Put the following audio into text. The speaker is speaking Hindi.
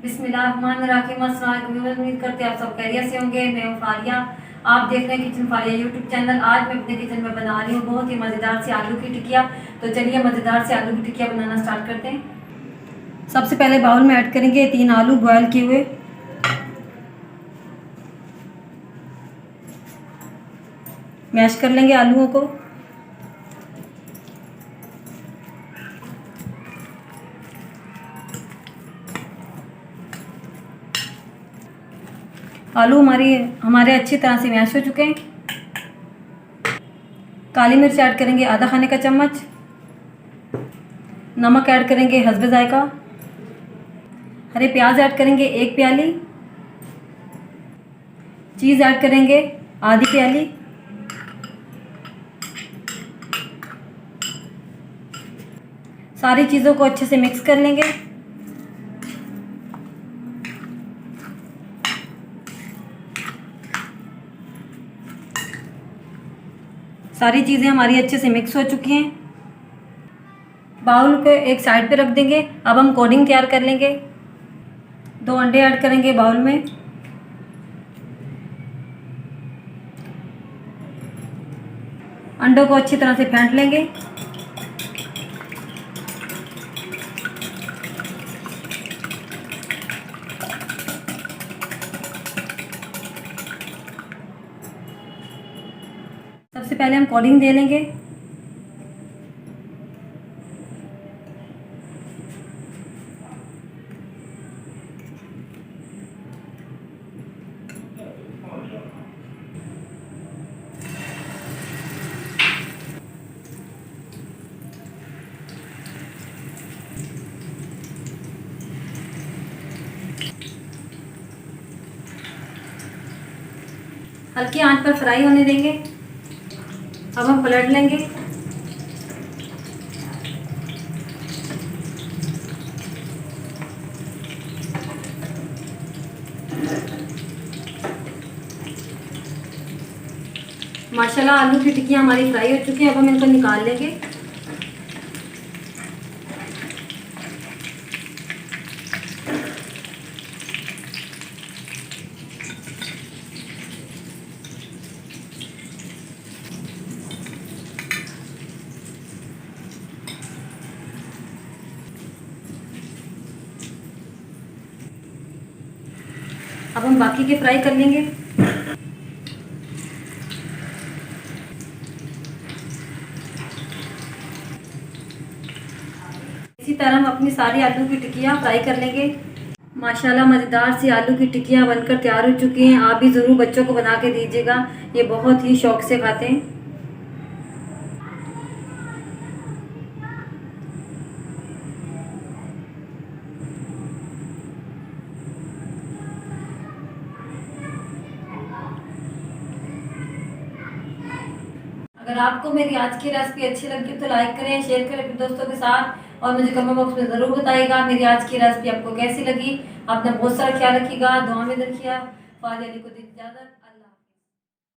बिस्मिल्लाहिर्रहमानिर्रहीम। उम्मीद करते हैं आप सब खैरियत से होंगे। मैं हूँ फारिया, आप देख रहे हैं किचन फारिया यूट्यूब चैनल। आज मैं अपने किचन में बना रही हूँ बहुत ही मज़ेदार सी आलू की टिकिया। तो चलिए मज़ेदार से आलू की टिकिया बनाना स्टार्ट करते हैं। सबसे पहले बाउल में ऐड करेंगे 3 आलू बॉयल किए हुए। मैश कर लेंगे आलूओं को। आलू हमारे अच्छी तरह से मैश हो चुके हैं। काली मिर्च ऐड करेंगे आधा खाने का चम्मच। नमक ऐड करेंगे हस्बे जायका। हरे प्याज ऐड करेंगे 1 प्याली। चीज़ ऐड करेंगे आधी प्याली। सारी चीज़ों को अच्छे से मिक्स कर लेंगे। सारी चीज़ें हमारी अच्छे से मिक्स हो चुकी हैं। बाउल को एक साइड पे रख देंगे। अब हम कोडिंग तैयार कर लेंगे। 2 अंडे ऐड करेंगे बाउल में। अंडों को अच्छी तरह से फेंट लेंगे। सबसे पहले हम कोडिंग दे लेंगे। हल्की आंच पर फ्राई होने देंगे। अब हम पलट लेंगे। माशाल्लाह आलू की टिक्कियाँ हमारी फ्राई हो चुकी हैं। अब हम इनको निकाल लेंगे। अब हम बाकी के फ्राई कर लेंगे। इसी तरह हम अपनी सारी आलू की टिक्कियाँ फ्राई कर लेंगे। माशाल्लाह मज़ेदार सी आलू की टिक्कियाँ बनकर तैयार हो चुकी हैं। आप भी ज़रूर बच्चों को बना के दीजिएगा, ये बहुत ही शौक़ से खाते हैं। अगर आपको मेरी आज की रेसिपी अच्छी लगी तो लाइक करें, शेयर करें अपने दोस्तों के साथ और मुझे कमेंट बॉक्स में ज़रूर बताइएगा मेरी आज की रेसिपी आपको कैसी लगी। अपना बहुत सारा ख्याल रखिएगा, दुआ में रखिएगा। फारिया को दी इजाज़त।